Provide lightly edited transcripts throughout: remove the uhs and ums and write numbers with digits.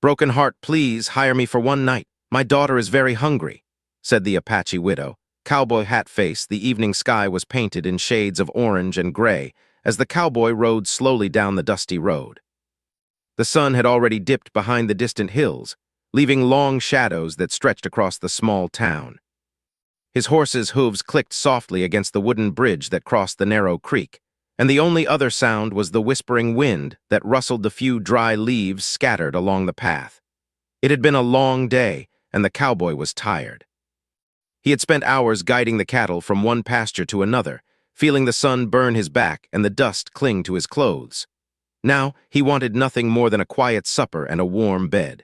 "Broken heart, please hire me for one night. My daughter is very hungry," said the Apache widow. Cowboy hat face, the evening sky was painted in shades of orange and gray as the cowboy rode slowly down the dusty road. The sun had already dipped behind the distant hills, leaving long shadows that stretched across the small town. His horse's hooves clicked softly against the wooden bridge that crossed the narrow creek, and the only other sound was the whispering wind that rustled the few dry leaves scattered along the path. It had been a long day, and the cowboy was tired. He had spent hours guiding the cattle from one pasture to another, feeling the sun burn his back and the dust cling to his clothes. Now he wanted nothing more than a quiet supper and a warm bed.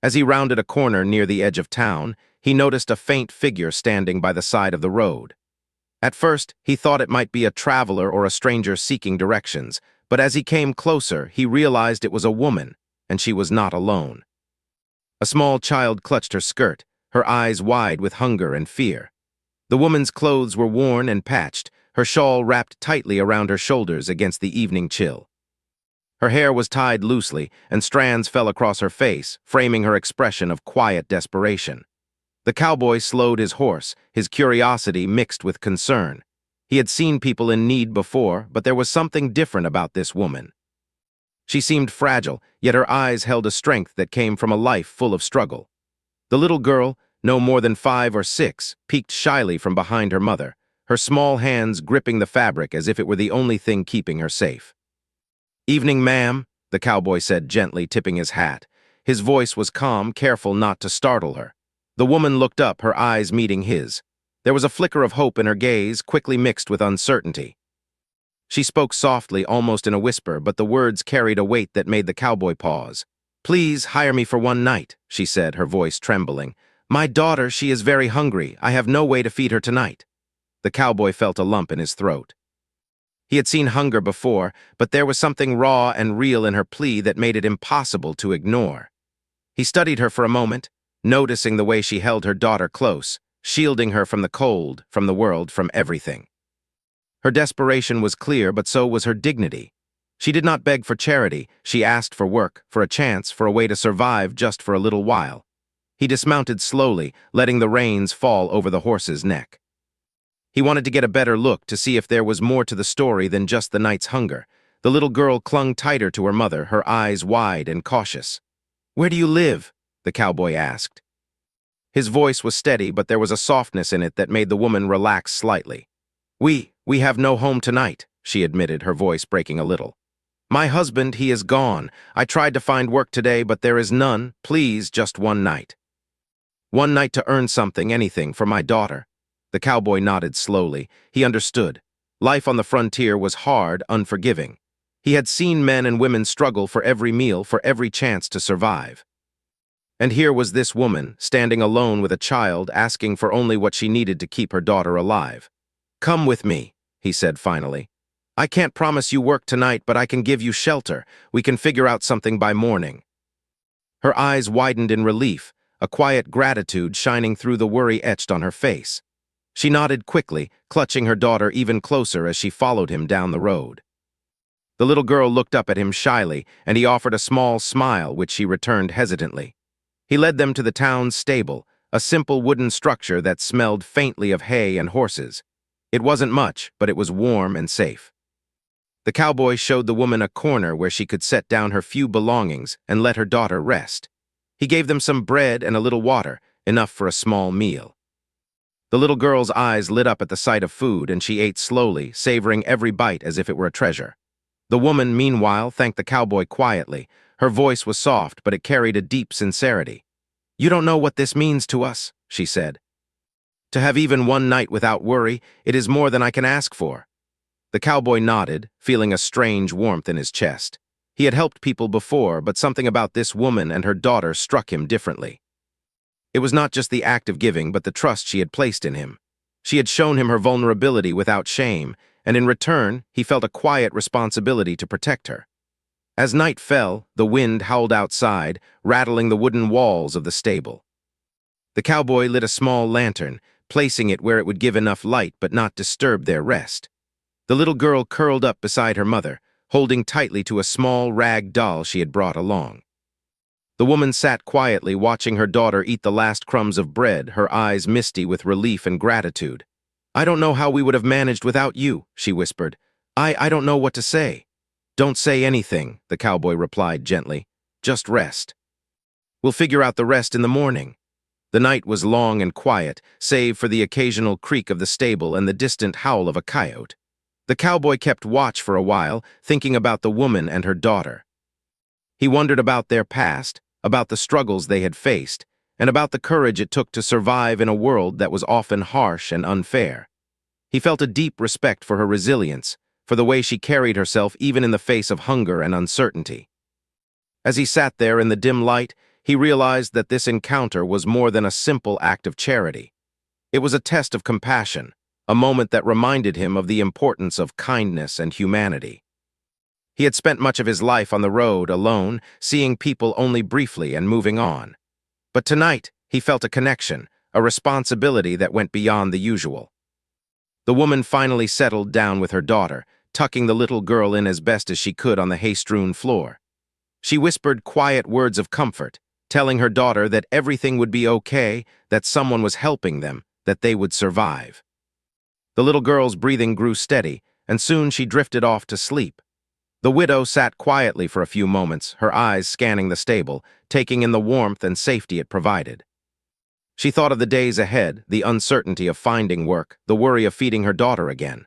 As he rounded a corner near the edge of town, he noticed a faint figure standing by the side of the road. At first, he thought it might be a traveler or a stranger seeking directions, but as he came closer, he realized it was a woman, and she was not alone. A small child clutched her skirt, her eyes wide with hunger and fear. The woman's clothes were worn and patched, her shawl wrapped tightly around her shoulders against the evening chill. Her hair was tied loosely, and strands fell across her face, framing her expression of quiet desperation. The cowboy slowed his horse, his curiosity mixed with concern. He had seen people in need before, but there was something different about this woman. She seemed fragile, yet her eyes held a strength that came from a life full of struggle. The little girl, no more than 5 or 6, peeked shyly from behind her mother, her small hands gripping the fabric as if it were the only thing keeping her safe. "Evening, ma'am," the cowboy said gently, tipping his hat. His voice was calm, careful not to startle her. The woman looked up, her eyes meeting his. There was a flicker of hope in her gaze, quickly mixed with uncertainty. She spoke softly, almost in a whisper, but the words carried a weight that made the cowboy pause. "Please hire me for one night," she said, her voice trembling. "My daughter, she is very hungry. I have no way to feed her tonight." The cowboy felt a lump in his throat. He had seen hunger before, but there was something raw and real in her plea that made it impossible to ignore. He studied her for a moment, noticing the way she held her daughter close, shielding her from the cold, from the world, from everything. Her desperation was clear, but so was her dignity. She did not beg for charity. She asked for work, for a chance, for a way to survive just for a little while. He dismounted slowly, letting the reins fall over the horse's neck. He wanted to get a better look to see if there was more to the story than just the night's hunger. The little girl clung tighter to her mother, her eyes wide and cautious. "Where do you live?" the cowboy asked. His voice was steady, but there was a softness in it that made the woman relax slightly. We have no home tonight," she admitted, her voice breaking a little. "My husband, he is gone. I tried to find work today, but there is none. Please, just one night." "One night to earn something, anything, for my daughter." The cowboy nodded slowly. He understood. Life on the frontier was hard, unforgiving. He had seen men and women struggle for every meal, for every chance to survive. And here was this woman, standing alone with a child, asking for only what she needed to keep her daughter alive. "Come with me," he said finally. "I can't promise you work tonight, but I can give you shelter. We can figure out something by morning." Her eyes widened in relief, a quiet gratitude shining through the worry etched on her face. She nodded quickly, clutching her daughter even closer as she followed him down the road. The little girl looked up at him shyly, and he offered a small smile, which she returned hesitantly. He led them to the town's stable, a simple wooden structure that smelled faintly of hay and horses. It wasn't much, but it was warm and safe. The cowboy showed the woman a corner where she could set down her few belongings and let her daughter rest. He gave them some bread and a little water, enough for a small meal. The little girl's eyes lit up at the sight of food, and she ate slowly, savoring every bite as if it were a treasure. The woman, meanwhile, thanked the cowboy quietly. Her voice was soft, but it carried a deep sincerity. "You don't know what this means to us," she said. "To have even one night without worry, it is more than I can ask for." The cowboy nodded, feeling a strange warmth in his chest. He had helped people before, but something about this woman and her daughter struck him differently. It was not just the act of giving, but the trust she had placed in him. She had shown him her vulnerability without shame, and in return, he felt a quiet responsibility to protect her. As night fell, the wind howled outside, rattling the wooden walls of the stable. The cowboy lit a small lantern, placing it where it would give enough light but not disturb their rest. The little girl curled up beside her mother, holding tightly to a small rag doll she had brought along. The woman sat quietly watching her daughter eat the last crumbs of bread, her eyes misty with relief and gratitude. "I don't know how we would have managed without you," she whispered. I don't know what to say." "Don't say anything," the cowboy replied gently. "Just rest. We'll figure out the rest in the morning." The night was long and quiet, save for the occasional creak of the stable and the distant howl of a coyote. The cowboy kept watch for a while, thinking about the woman and her daughter. He wondered about their past, about the struggles they had faced, and about the courage it took to survive in a world that was often harsh and unfair. He felt a deep respect for her resilience, for the way she carried herself even in the face of hunger and uncertainty. As he sat there in the dim light, he realized that this encounter was more than a simple act of charity. It was a test of compassion, a moment that reminded him of the importance of kindness and humanity. He had spent much of his life on the road, alone, seeing people only briefly and moving on. But tonight, he felt a connection, a responsibility that went beyond the usual. The woman finally settled down with her daughter, tucking the little girl in as best as she could on the hay-strewn floor. She whispered quiet words of comfort, telling her daughter that everything would be okay, that someone was helping them, that they would survive. The little girl's breathing grew steady, and soon she drifted off to sleep. The widow sat quietly for a few moments, her eyes scanning the stable, taking in the warmth and safety it provided. She thought of the days ahead, the uncertainty of finding work, the worry of feeding her daughter again.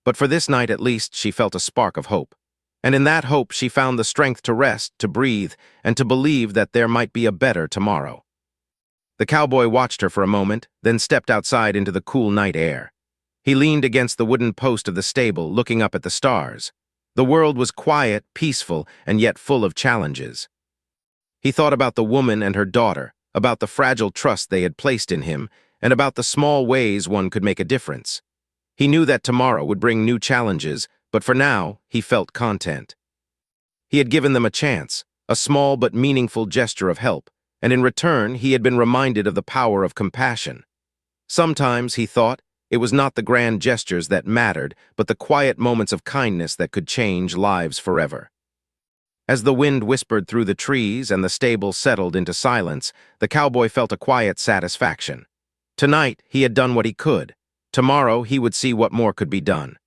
But for this night at least, she felt a spark of hope. And in that hope, she found the strength to rest, to breathe, and to believe that there might be a better tomorrow. The cowboy watched her for a moment, then stepped outside into the cool night air. He leaned against the wooden post of the stable, looking up at the stars. The world was quiet, peaceful, and yet full of challenges. He thought about the woman and her daughter, about the fragile trust they had placed in him, and about the small ways one could make a difference. He knew that tomorrow would bring new challenges, but for now, he felt content. He had given them a chance, a small but meaningful gesture of help, and in return, he had been reminded of the power of compassion. Sometimes, he thought, it was not the grand gestures that mattered, but the quiet moments of kindness that could change lives forever. As the wind whispered through the trees and the stable settled into silence, the cowboy felt a quiet satisfaction. Tonight, he had done what he could. Tomorrow, he would see what more could be done.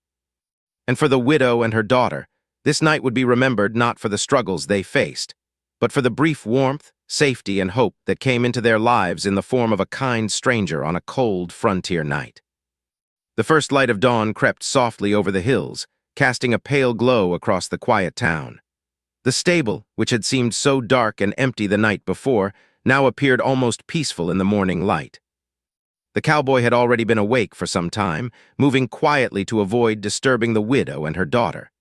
And for the widow and her daughter, this night would be remembered not for the struggles they faced, but for the brief warmth, safety, and hope that came into their lives in the form of a kind stranger on a cold frontier night. The first light of dawn crept softly over the hills, casting a pale glow across the quiet town. The stable, which had seemed so dark and empty the night before, now appeared almost peaceful in the morning light. The cowboy had already been awake for some time, moving quietly to avoid disturbing the widow and her daughter.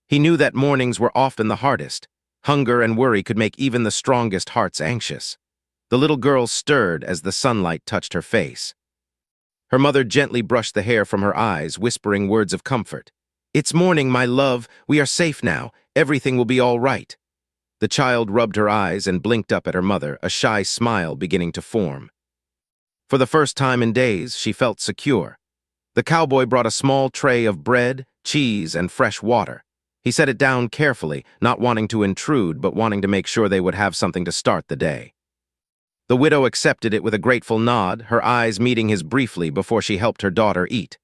He knew that mornings were often the hardest. Hunger and worry could make even the strongest hearts anxious. The little girl stirred as the sunlight touched her face. Her mother gently brushed the hair from her eyes, whispering words of comfort. "It's morning, my love. We are safe now. Everything will be all right." The child rubbed her eyes and blinked up at her mother, a shy smile beginning to form. For the first time in days, she felt secure. The cowboy brought a small tray of bread, cheese, and fresh water. He set it down carefully, not wanting to intrude, but wanting to make sure they would have something to start the day. The widow accepted it with a grateful nod, her eyes meeting his briefly before she helped her daughter eat.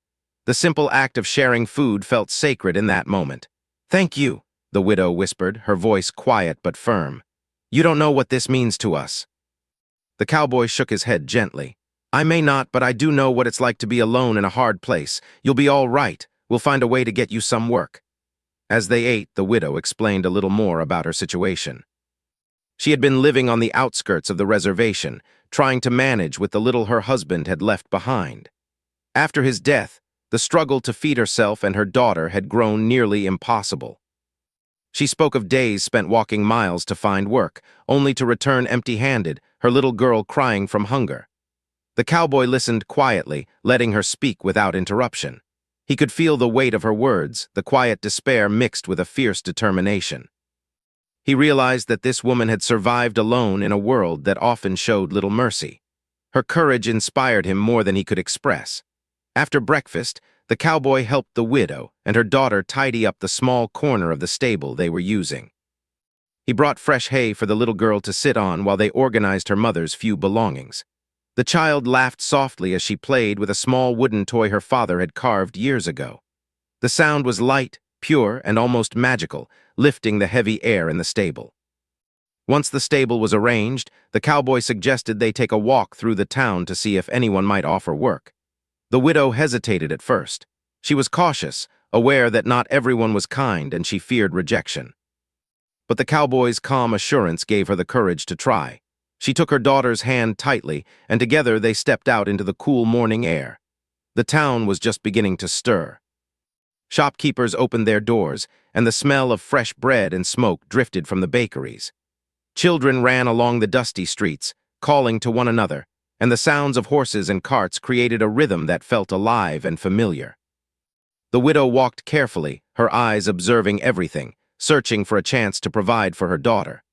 The simple act of sharing food felt sacred in that moment. "Thank you," the widow whispered, her voice quiet but firm. "You don't know what this means to us." The cowboy shook his head gently. "I may not, but I do know what it's like to be alone in a hard place. You'll be all right. We'll find a way to get you some work." As they ate, the widow explained a little more about her situation. She had been living on the outskirts of the reservation, trying to manage with the little her husband had left behind. After his death, the struggle to feed herself and her daughter had grown nearly impossible. She spoke of days spent walking miles to find work, only to return empty-handed, her little girl crying from hunger. The cowboy listened quietly, letting her speak without interruption. He could feel the weight of her words, the quiet despair mixed with a fierce determination. He realized that this woman had survived alone in a world that often showed little mercy. Her courage inspired him more than he could express. After breakfast, the cowboy helped the widow and her daughter tidy up the small corner of the stable they were using. He brought fresh hay for the little girl to sit on while they organized her mother's few belongings. The child laughed softly as she played with a small wooden toy her father had carved years ago. The sound was light, pure, and almost magical, lifting the heavy air in the stable. Once the stable was arranged, the cowboy suggested they take a walk through the town to see if anyone might offer work. The widow hesitated at first. She was cautious, aware that not everyone was kind and she feared rejection. But the cowboy's calm assurance gave her the courage to try. She took her daughter's hand tightly, and together they stepped out into the cool morning air. The town was just beginning to stir. Shopkeepers opened their doors, and the smell of fresh bread and smoke drifted from the bakeries. Children ran along the dusty streets, calling to one another, and the sounds of horses and carts created a rhythm that felt alive and familiar. The widow walked carefully, her eyes observing everything, searching for a chance to provide for her daughter.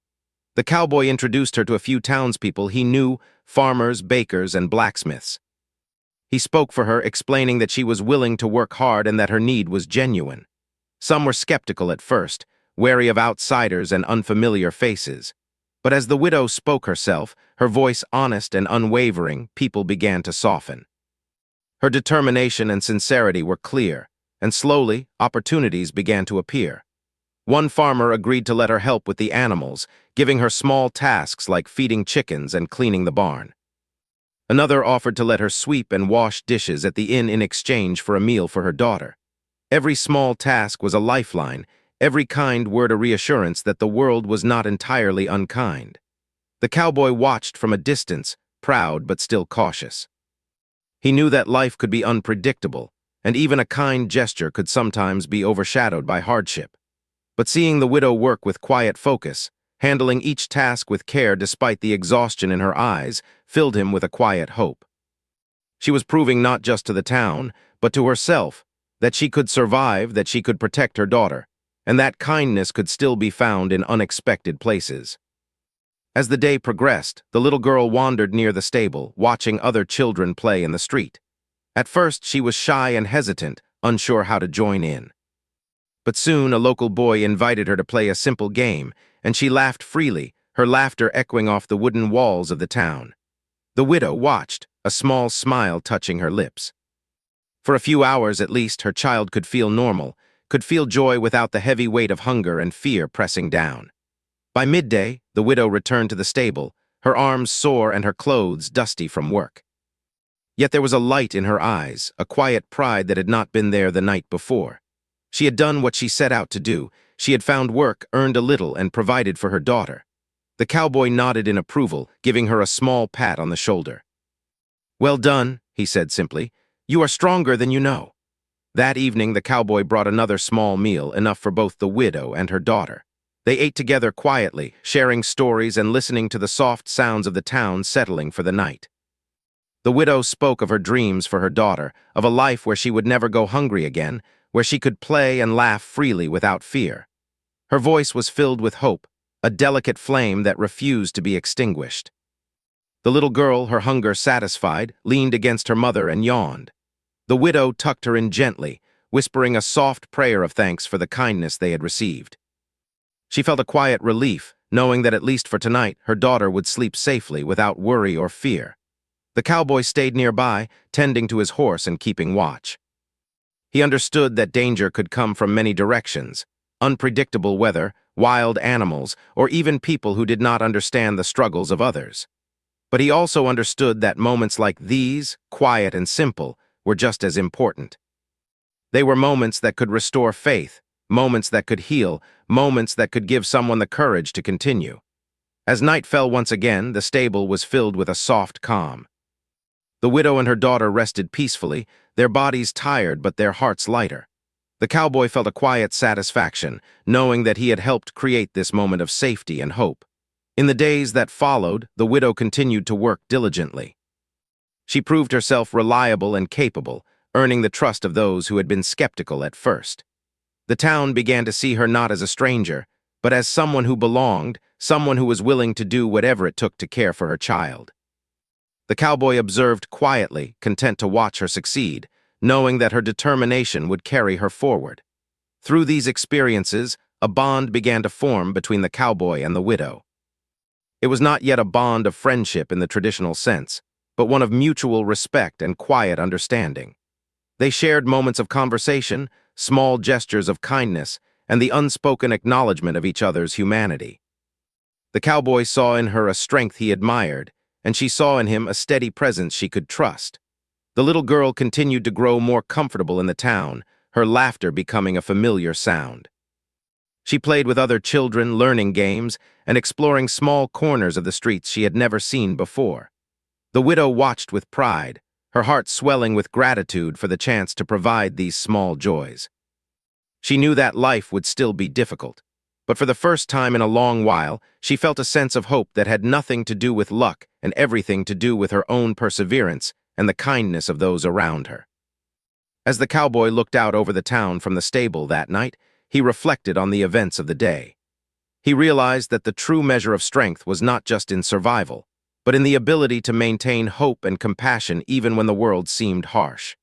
The cowboy introduced her to a few townspeople he knew, farmers, bakers, and blacksmiths. He spoke for her, explaining that she was willing to work hard and that her need was genuine. Some were skeptical at first, wary of outsiders and unfamiliar faces. But as the widow spoke herself, her voice honest and unwavering, people began to soften. Her determination and sincerity were clear, and slowly, opportunities began to appear. One farmer agreed to let her help with the animals, giving her small tasks like feeding chickens and cleaning the barn. Another offered to let her sweep and wash dishes at the inn in exchange for a meal for her daughter. Every small task was a lifeline, every kind word a reassurance that the world was not entirely unkind. The cowboy watched from a distance, proud but still cautious. He knew that life could be unpredictable, and even a kind gesture could sometimes be overshadowed by hardship. But seeing the widow work with quiet focus, handling each task with care despite the exhaustion in her eyes, filled him with a quiet hope. She was proving not just to the town, but to herself, that she could survive, that she could protect her daughter, and that kindness could still be found in unexpected places. As the day progressed, the little girl wandered near the stable, watching other children play in the street. At first, she was shy and hesitant, unsure how to join in. But soon a local boy invited her to play a simple game, and she laughed freely, her laughter echoing off the wooden walls of the town. The widow watched, a small smile touching her lips. For a few hours at least, her child could feel normal, could feel joy without the heavy weight of hunger and fear pressing down. By midday, the widow returned to the stable, her arms sore and her clothes dusty from work. Yet there was a light in her eyes, a quiet pride that had not been there the night before. She had done what she set out to do. She had found work, earned a little, and provided for her daughter. The cowboy nodded in approval, giving her a small pat on the shoulder. "Well done," he said simply. "You are stronger than you know." That evening, the cowboy brought another small meal, enough for both the widow and her daughter. They ate together quietly, sharing stories and listening to the soft sounds of the town settling for the night. The widow spoke of her dreams for her daughter, of a life where she would never go hungry again, where she could play and laugh freely without fear. Her voice was filled with hope, a delicate flame that refused to be extinguished. The little girl, her hunger satisfied, leaned against her mother and yawned. The widow tucked her in gently, whispering a soft prayer of thanks for the kindness they had received. She felt a quiet relief, knowing that at least for tonight, her daughter would sleep safely without worry or fear. The cowboy stayed nearby, tending to his horse and keeping watch. He understood that danger could come from many directions: unpredictable weather, wild animals, or even people who did not understand the struggles of others. But he also understood that moments like these, quiet and simple, were just as important. They were moments that could restore faith, moments that could heal, moments that could give someone the courage to continue. As night fell once again, the stable was filled with a soft calm. The widow and her daughter rested peacefully, their bodies tired but their hearts lighter. The cowboy felt a quiet satisfaction, knowing that he had helped create this moment of safety and hope. In the days that followed, the widow continued to work diligently. She proved herself reliable and capable, earning the trust of those who had been skeptical at first. The town began to see her not as a stranger, but as someone who belonged, someone who was willing to do whatever it took to care for her child. The cowboy observed quietly, content to watch her succeed, knowing that her determination would carry her forward. Through these experiences, a bond began to form between the cowboy and the widow. It was not yet a bond of friendship in the traditional sense, but one of mutual respect and quiet understanding. They shared moments of conversation, small gestures of kindness, and the unspoken acknowledgement of each other's humanity. The cowboy saw in her a strength he admired, and she saw in him a steady presence she could trust. The little girl continued to grow more comfortable in the town, her laughter becoming a familiar sound. She played with other children, learning games, and exploring small corners of the streets she had never seen before. The widow watched with pride, her heart swelling with gratitude for the chance to provide these small joys. She knew that life would still be difficult, but for the first time in a long while, she felt a sense of hope that had nothing to do with luck and everything to do with her own perseverance and the kindness of those around her. As the cowboy looked out over the town from the stable that night, he reflected on the events of the day. He realized that the true measure of strength was not just in survival, but in the ability to maintain hope and compassion even when the world seemed harsh.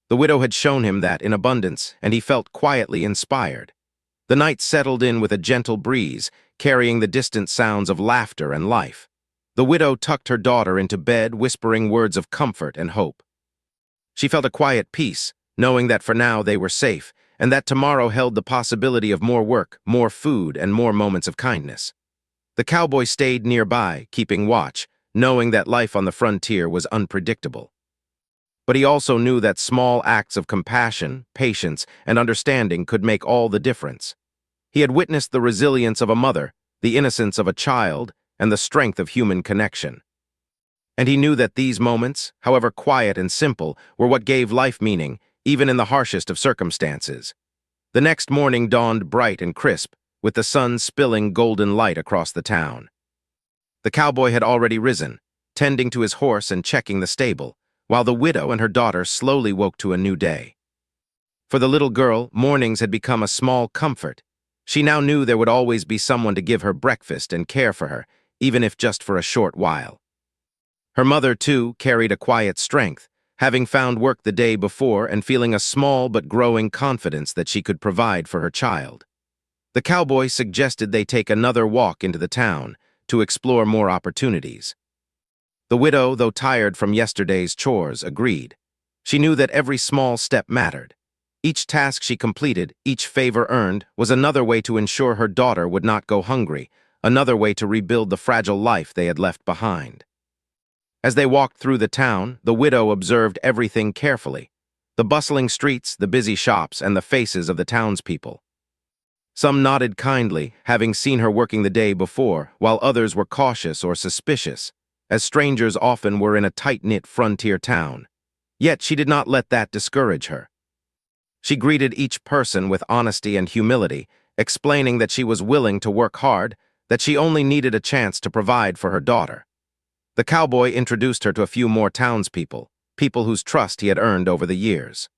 The widow had shown him that in abundance, and he felt quietly inspired. The night settled in with a gentle breeze, carrying the distant sounds of laughter and life. The widow tucked her daughter into bed, whispering words of comfort and hope. She felt a quiet peace, knowing that for now they were safe, and that tomorrow held the possibility of more work, more food, and more moments of kindness. The cowboy stayed nearby, keeping watch, knowing that life on the frontier was unpredictable. But he also knew that small acts of compassion, patience, and understanding could make all the difference. He had witnessed the resilience of a mother, the innocence of a child, and the strength of human connection. And he knew that these moments, however quiet and simple, were what gave life meaning, even in the harshest of circumstances. The next morning dawned bright and crisp, with the sun spilling golden light across the town. The cowboy had already risen, tending to his horse and checking the stable, while the widow and her daughter slowly woke to a new day. For the little girl, mornings had become a small comfort. She now knew there would always be someone to give her breakfast and care for her, even if just for a short while. Her mother, too, carried a quiet strength, having found work the day before and feeling a small but growing confidence that she could provide for her child. The cowboy suggested they take another walk into the town to explore more opportunities. The widow, though tired from yesterday's chores, agreed. She knew that every small step mattered. Each task she completed, each favor earned, was another way to ensure her daughter would not go hungry, another way to rebuild the fragile life they had left behind. As they walked through the town, the widow observed everything carefully: the bustling streets, the busy shops, and the faces of the townspeople. Some nodded kindly, having seen her working the day before, while others were cautious or suspicious, as strangers often were in a tight-knit frontier town. Yet she did not let that discourage her. She greeted each person with honesty and humility, explaining that she was willing to work hard, that she only needed a chance to provide for her daughter. The cowboy introduced her to a few more townspeople, people whose trust he had earned over the years.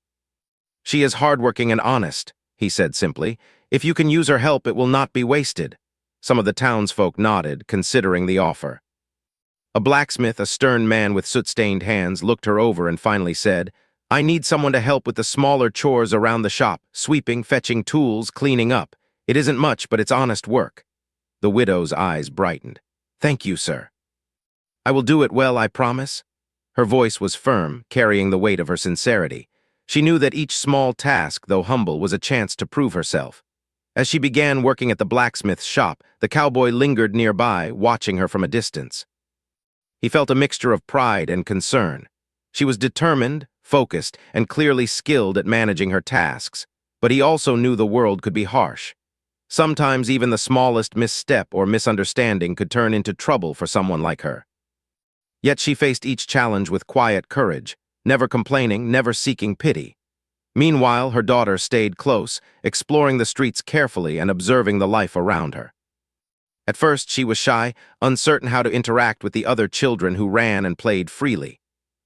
"She is hardworking and honest," he said simply. "If you can use her help, it will not be wasted." Some of the townsfolk nodded, considering the offer. A blacksmith, a stern man with soot-stained hands, looked her over and finally said, "I need someone to help with the smaller chores around the shop, sweeping, fetching tools, cleaning up. It isn't much, but it's honest work." The widow's eyes brightened. "Thank you, sir. I will do it well, I promise." Her voice was firm, carrying the weight of her sincerity. She knew that each small task, though humble, was a chance to prove herself. As she began working at the blacksmith's shop, the cowboy lingered nearby, watching her from a distance. He felt a mixture of pride and concern. She was determined, focused, and clearly skilled at managing her tasks, but he also knew the world could be harsh. Sometimes even the smallest misstep or misunderstanding could turn into trouble for someone like her. Yet she faced each challenge with quiet courage, never complaining, never seeking pity. Meanwhile, her daughter stayed close, exploring the streets carefully and observing the life around her. At first, she was shy, uncertain how to interact with the other children who ran and played freely.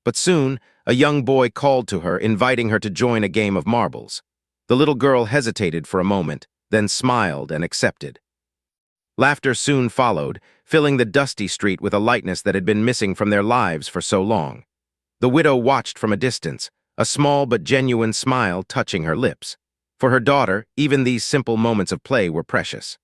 But soon, a young boy called to her, inviting her to join a game of marbles. The little girl hesitated for a moment, then smiled and accepted. Laughter soon followed, filling the dusty street with a lightness that had been missing from their lives for so long. The widow watched from a distance, a small but genuine smile touching her lips. For her daughter, even these simple moments of play were precious.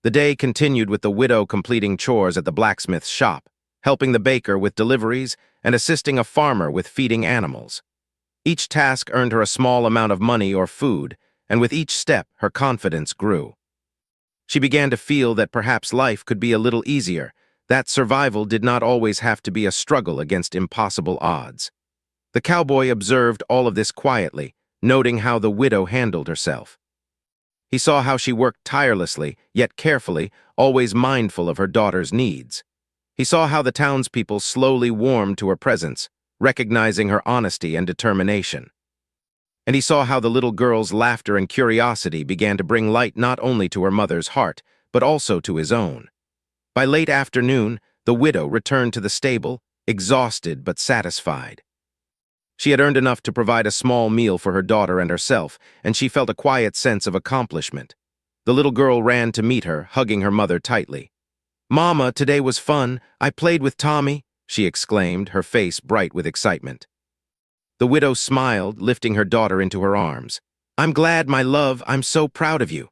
The day continued with the widow completing chores at the blacksmith's shop, helping the baker with deliveries, and assisting a farmer with feeding animals. Each task earned her a small amount of money or food, and with each step, her confidence grew. She began to feel that perhaps life could be a little easier, that survival did not always have to be a struggle against impossible odds. The cowboy observed all of this quietly, noting how the widow handled herself. He saw how she worked tirelessly, yet carefully, always mindful of her daughter's needs. He saw how the townspeople slowly warmed to her presence, recognizing her honesty and determination. And he saw how the little girl's laughter and curiosity began to bring light not only to her mother's heart, but also to his own. By late afternoon, the widow returned to the stable, exhausted but satisfied. She had earned enough to provide a small meal for her daughter and herself, and she felt a quiet sense of accomplishment. The little girl ran to meet her, hugging her mother tightly. "Mama, today was fun. I played with Tommy," she exclaimed, her face bright with excitement. The widow smiled, lifting her daughter into her arms. "I'm glad, my love. I'm so proud of you."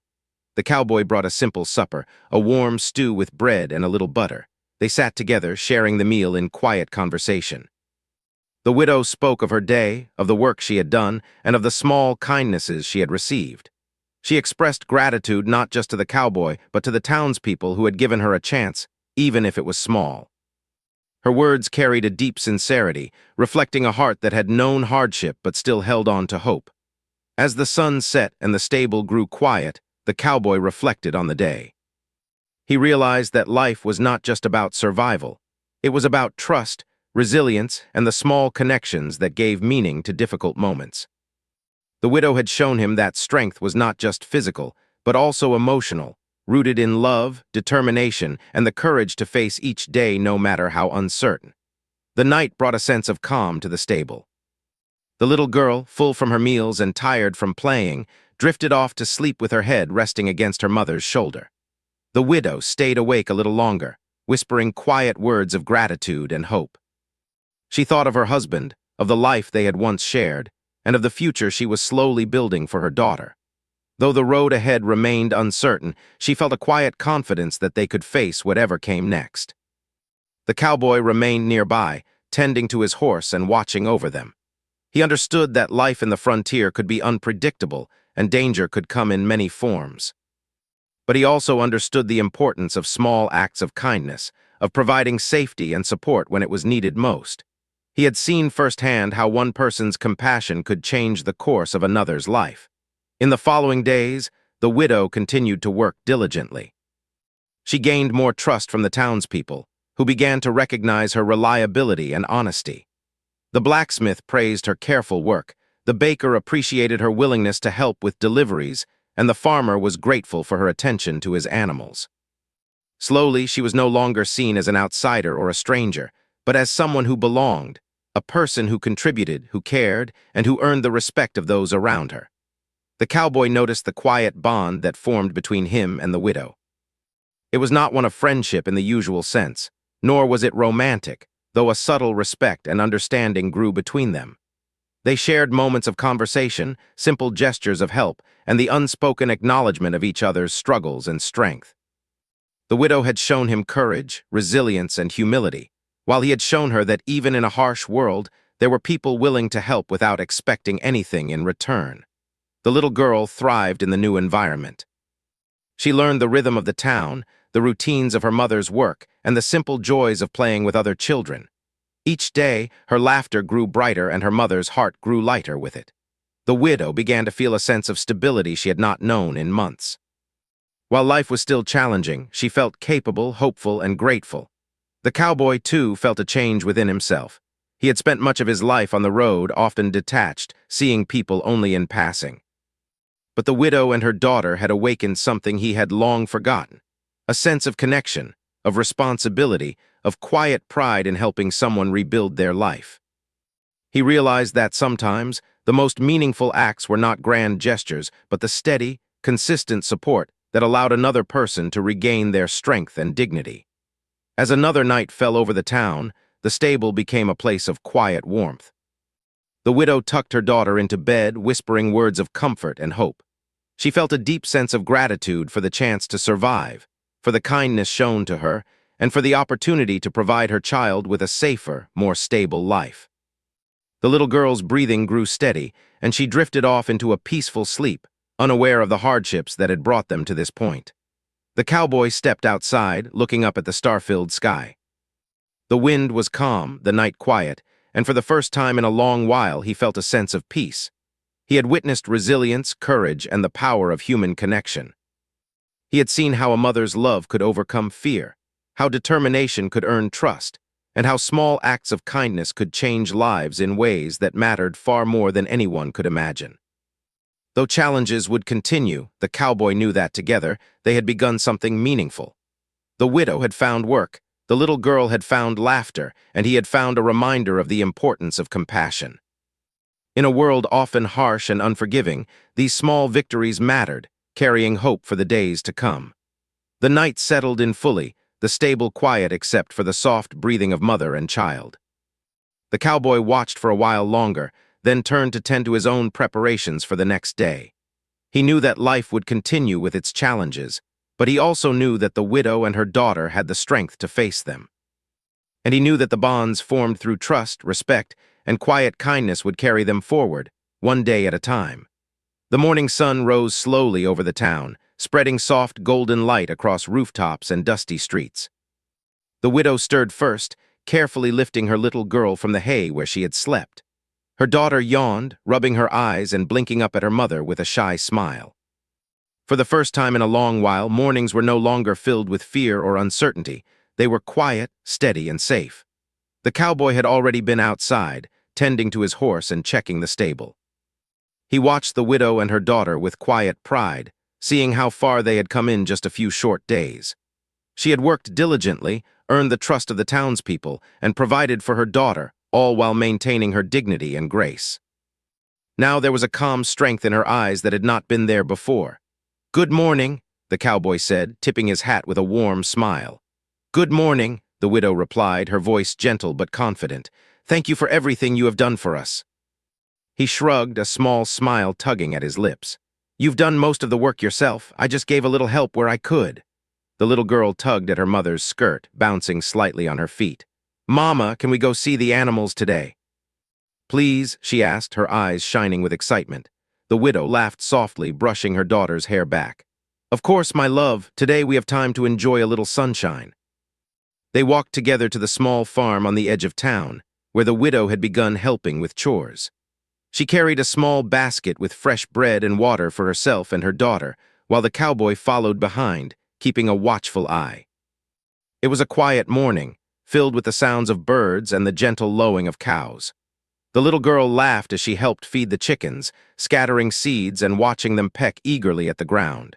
The cowboy brought a simple supper, a warm stew with bread and a little butter. They sat together, sharing the meal in quiet conversation. The widow spoke of her day, of the work she had done, and of the small kindnesses she had received. She expressed gratitude not just to the cowboy, but to the townspeople who had given her a chance, even if it was small. Her words carried a deep sincerity, reflecting a heart that had known hardship but still held on to hope. As the sun set and the stable grew quiet, the cowboy reflected on the day. He realized that life was not just about survival. It was about trust, resilience, and the small connections that gave meaning to difficult moments. The widow had shown him that strength was not just physical, but also emotional, rooted in love, determination, and the courage to face each day no matter how uncertain. The night brought a sense of calm to the stable. The little girl, full from her meals and tired from playing, drifted off to sleep with her head resting against her mother's shoulder. The widow stayed awake a little longer, whispering quiet words of gratitude and hope. She thought of her husband, of the life they had once shared, and of the future she was slowly building for her daughter. Though the road ahead remained uncertain, she felt a quiet confidence that they could face whatever came next. The cowboy remained nearby, tending to his horse and watching over them. He understood that life in the frontier could be unpredictable and danger could come in many forms. But he also understood the importance of small acts of kindness, of providing safety and support when it was needed most. He had seen firsthand how one person's compassion could change the course of another's life. In the following days, the widow continued to work diligently. She gained more trust from the townspeople, who began to recognize her reliability and honesty. The blacksmith praised her careful work, the baker appreciated her willingness to help with deliveries, and the farmer was grateful for her attention to his animals. Slowly, she was no longer seen as an outsider or a stranger, but as someone who belonged, a person who contributed, who cared, and who earned the respect of those around her. The cowboy noticed the quiet bond that formed between him and the widow. It was not one of friendship in the usual sense, nor was it romantic, though a subtle respect and understanding grew between them. They shared moments of conversation, simple gestures of help, and the unspoken acknowledgement of each other's struggles and strength. The widow had shown him courage, resilience, and humility, while he had shown her that even in a harsh world, there were people willing to help without expecting anything in return. The little girl thrived in the new environment. She learned the rhythm of the town, the routines of her mother's work, and the simple joys of playing with other children. Each day, her laughter grew brighter and her mother's heart grew lighter with it. The widow began to feel a sense of stability she had not known in months. While life was still challenging, she felt capable, hopeful, and grateful. The cowboy, too, felt a change within himself. He had spent much of his life on the road, often detached, seeing people only in passing. But the widow and her daughter had awakened something he had long forgotten, a sense of connection, of responsibility, of quiet pride in helping someone rebuild their life. He realized that sometimes the most meaningful acts were not grand gestures, but the steady, consistent support that allowed another person to regain their strength and dignity. As another night fell over the town, the stable became a place of quiet warmth. The widow tucked her daughter into bed, whispering words of comfort and hope. She felt a deep sense of gratitude for the chance to survive, for the kindness shown to her, and for the opportunity to provide her child with a safer, more stable life. The little girl's breathing grew steady, and she drifted off into a peaceful sleep, unaware of the hardships that had brought them to this point. The cowboy stepped outside, looking up at the star-filled sky. The wind was calm, the night quiet, and for the first time in a long while he felt a sense of peace. He had witnessed resilience, courage, and the power of human connection. He had seen how a mother's love could overcome fear, how determination could earn trust, and how small acts of kindness could change lives in ways that mattered far more than anyone could imagine. Though challenges would continue, the cowboy knew that together they had begun something meaningful. The widow had found work, the little girl had found laughter, and he had found a reminder of the importance of compassion. In a world often harsh and unforgiving, these small victories mattered, carrying hope for the days to come. The night settled in fully, the stable quiet except for the soft breathing of mother and child. The cowboy watched for a while longer, then turned to tend to his own preparations for the next day. He knew that life would continue with its challenges, but he also knew that the widow and her daughter had the strength to face them. And he knew that the bonds formed through trust, respect, and quiet kindness would carry them forward, one day at a time. The morning sun rose slowly over the town, spreading soft golden light across rooftops and dusty streets. The widow stirred first, carefully lifting her little girl from the hay where she had slept. Her daughter yawned, rubbing her eyes and blinking up at her mother with a shy smile. For the first time in a long while, mornings were no longer filled with fear or uncertainty. They were quiet, steady, and safe. The cowboy had already been outside, tending to his horse and checking the stable. He watched the widow and her daughter with quiet pride, seeing how far they had come in just a few short days. She had worked diligently, earned the trust of the townspeople, and provided for her daughter, all while maintaining her dignity and grace. Now there was a calm strength in her eyes that had not been there before. "Good morning," the cowboy said, tipping his hat with a warm smile. "Good morning," the widow replied, her voice gentle but confident. "Thank you for everything you have done for us." He shrugged, a small smile tugging at his lips. "You've done most of the work yourself. I just gave a little help where I could." The little girl tugged at her mother's skirt, bouncing slightly on her feet. "Mama, can we go see the animals today?" "Please," she asked, her eyes shining with excitement. The widow laughed softly, brushing her daughter's hair back. "Of course, my love. Today we have time to enjoy a little sunshine." They walked together to the small farm on the edge of town, where the widow had begun helping with chores. She carried a small basket with fresh bread and water for herself and her daughter, while the cowboy followed behind, keeping a watchful eye. It was a quiet morning, filled with the sounds of birds and the gentle lowing of cows. The little girl laughed as she helped feed the chickens, scattering seeds and watching them peck eagerly at the ground.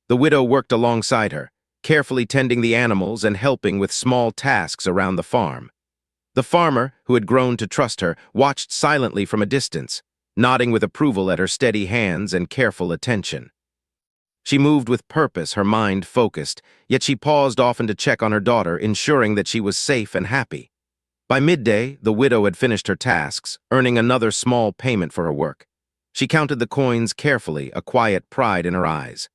The widow worked alongside her, carefully tending the animals and helping with small tasks around the farm. The farmer, who had grown to trust her, watched silently from a distance, nodding with approval at her steady hands and careful attention. She moved with purpose, her mind focused, yet she paused often to check on her daughter, ensuring that she was safe and happy. By midday, the widow had finished her tasks, earning another small payment for her work. She counted the coins carefully, a quiet pride in her eyes.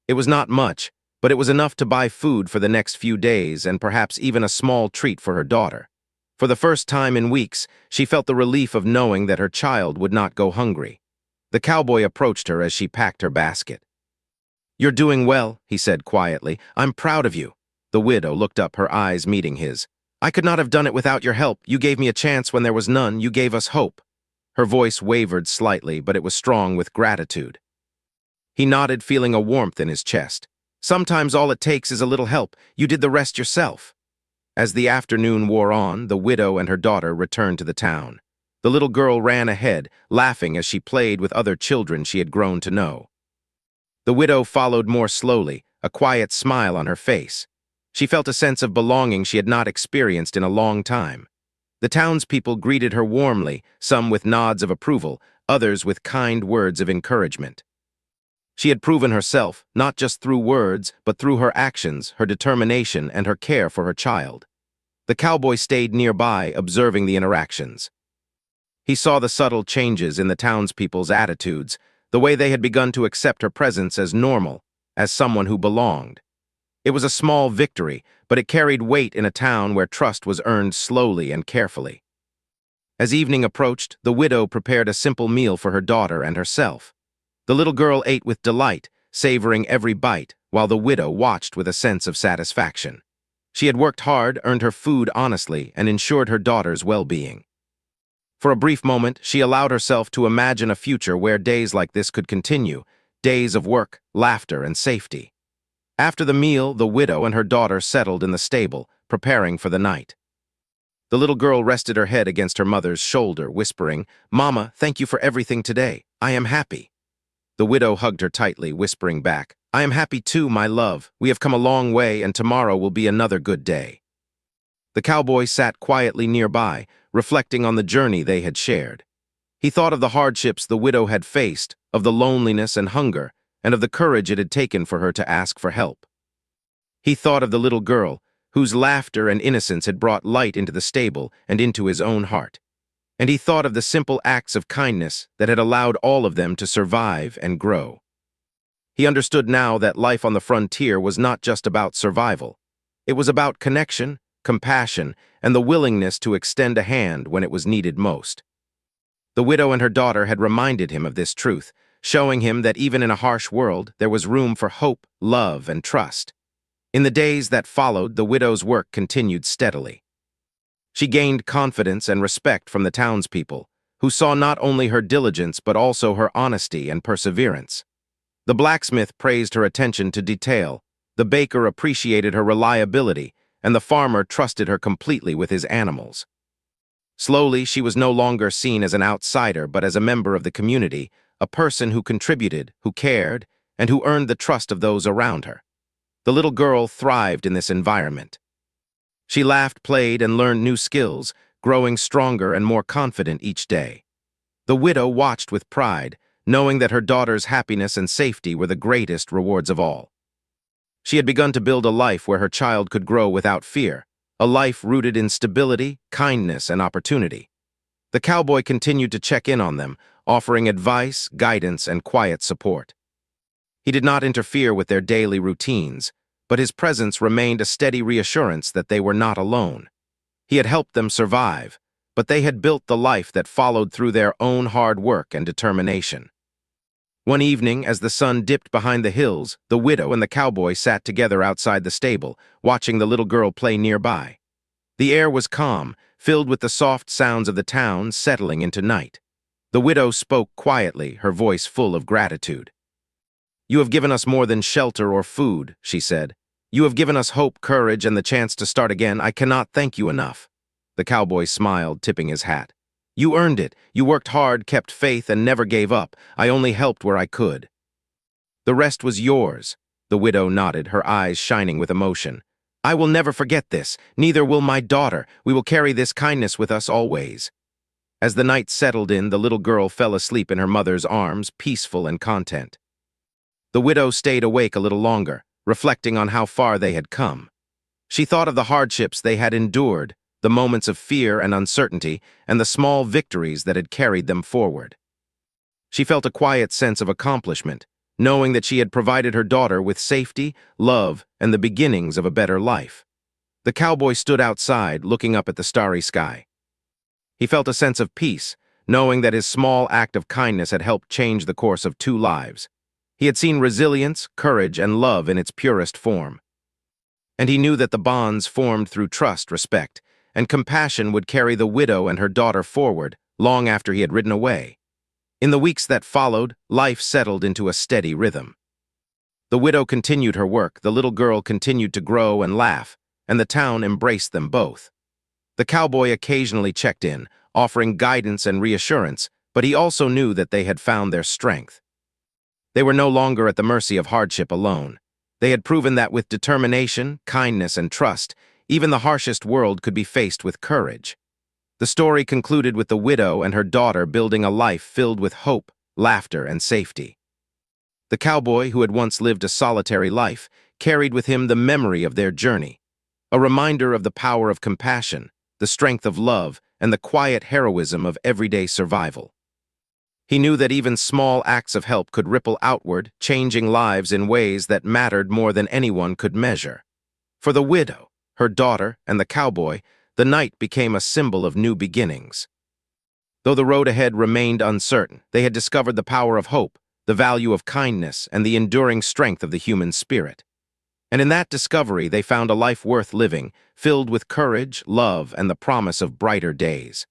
It was not much, but it was enough to buy food for the next few days and perhaps even a small treat for her daughter. For the first time in weeks, she felt the relief of knowing that her child would not go hungry. The cowboy approached her as she packed her basket. "You're doing well," he said quietly. "I'm proud of you." The widow looked up, her eyes meeting his. "I could not have done it without your help. You gave me a chance when there was none. You gave us hope." Her voice wavered slightly, but it was strong with gratitude. He nodded, feeling a warmth in his chest. "Sometimes all it takes is a little help. You did the rest yourself." As the afternoon wore on, the widow and her daughter returned to the town. The little girl ran ahead, laughing as she played with other children she had grown to know. The widow followed more slowly, a quiet smile on her face. She felt a sense of belonging she had not experienced in a long time. The townspeople greeted her warmly, some with nods of approval, others with kind words of encouragement. She had proven herself, not just through words, but through her actions, her determination, and her care for her child. The cowboy stayed nearby, observing the interactions. He saw the subtle changes in the townspeople's attitudes, the way they had begun to accept her presence as normal, as someone who belonged. It was a small victory, but it carried weight in a town where trust was earned slowly and carefully. As evening approached, the widow prepared a simple meal for her daughter and herself. The little girl ate with delight, savoring every bite, while the widow watched with a sense of satisfaction. She had worked hard, earned her food honestly, and ensured her daughter's well-being. For a brief moment, she allowed herself to imagine a future where days like this could continue, days of work, laughter, and safety. After the meal, the widow and her daughter settled in the stable, preparing for the night. The little girl rested her head against her mother's shoulder, whispering, "Mama, thank you for everything today. I am happy." The widow hugged her tightly, whispering back, "I am happy too, my love. We have come a long way, and tomorrow will be another good day." The cowboy sat quietly nearby, reflecting on the journey they had shared. He thought of the hardships the widow had faced, of the loneliness and hunger, and of the courage it had taken for her to ask for help. He thought of the little girl, whose laughter and innocence had brought light into the stable and into his own heart. And he thought of the simple acts of kindness that had allowed all of them to survive and grow. He understood now that life on the frontier was not just about survival. It was about connection, compassion, and the willingness to extend a hand when it was needed most. The widow and her daughter had reminded him of this truth, showing him that even in a harsh world, there was room for hope, love, and trust. In the days that followed, the widow's work continued steadily. She gained confidence and respect from the townspeople, who saw not only her diligence but also her honesty and perseverance. The blacksmith praised her attention to detail, the baker appreciated her reliability, and the farmer trusted her completely with his animals. Slowly, she was no longer seen as an outsider but as a member of the community, a person who contributed, who cared, and who earned the trust of those around her. The little girl thrived in this environment. She laughed, played, and learned new skills, growing stronger and more confident each day. The widow watched with pride, knowing that her daughter's happiness and safety were the greatest rewards of all. She had begun to build a life where her child could grow without fear, a life rooted in stability, kindness, and opportunity. The cowboy continued to check in on them, offering advice, guidance, and quiet support. He did not interfere with their daily routines, but his presence remained a steady reassurance that they were not alone. He had helped them survive, but they had built the life that followed through their own hard work and determination. One evening, as the sun dipped behind the hills, the widow and the cowboy sat together outside the stable, watching the little girl play nearby. The air was calm, filled with the soft sounds of the town settling into night. The widow spoke quietly, her voice full of gratitude. "You have given us more than shelter or food," she said. "You have given us hope, courage, and the chance to start again. I cannot thank you enough." The cowboy smiled, tipping his hat. "You earned it. You worked hard, kept faith, and never gave up. I only helped where I could." "The rest was yours," the widow nodded, her eyes shining with emotion. "I will never forget this. Neither will my daughter. We will carry this kindness with us always." As the night settled in, the little girl fell asleep in her mother's arms, peaceful and content. The widow stayed awake a little longer, reflecting on how far they had come. She thought of the hardships they had endured, the moments of fear and uncertainty, and the small victories that had carried them forward. She felt a quiet sense of accomplishment, knowing that she had provided her daughter with safety, love, and the beginnings of a better life. The cowboy stood outside, looking up at the starry sky. He felt a sense of peace, knowing that his small act of kindness had helped change the course of 2 lives. He had seen resilience, courage, and love in its purest form. And he knew that the bonds formed through trust, respect, and compassion would carry the widow and her daughter forward long after he had ridden away. In the weeks that followed, life settled into a steady rhythm. The widow continued her work, the little girl continued to grow and laugh, and the town embraced them both. The cowboy occasionally checked in, offering guidance and reassurance, but he also knew that they had found their strength. They were no longer at the mercy of hardship alone. They had proven that with determination, kindness, and trust, even the harshest world could be faced with courage. The story concluded with the widow and her daughter building a life filled with hope, laughter, and safety. The cowboy, who had once lived a solitary life, carried with him the memory of their journey, a reminder of the power of compassion, the strength of love, and the quiet heroism of everyday survival. He knew that even small acts of help could ripple outward, changing lives in ways that mattered more than anyone could measure. For the widow, her daughter, and the cowboy, the night became a symbol of new beginnings. Though the road ahead remained uncertain, they had discovered the power of hope, the value of kindness, and the enduring strength of the human spirit. And in that discovery, they found a life worth living, filled with courage, love, and the promise of brighter days.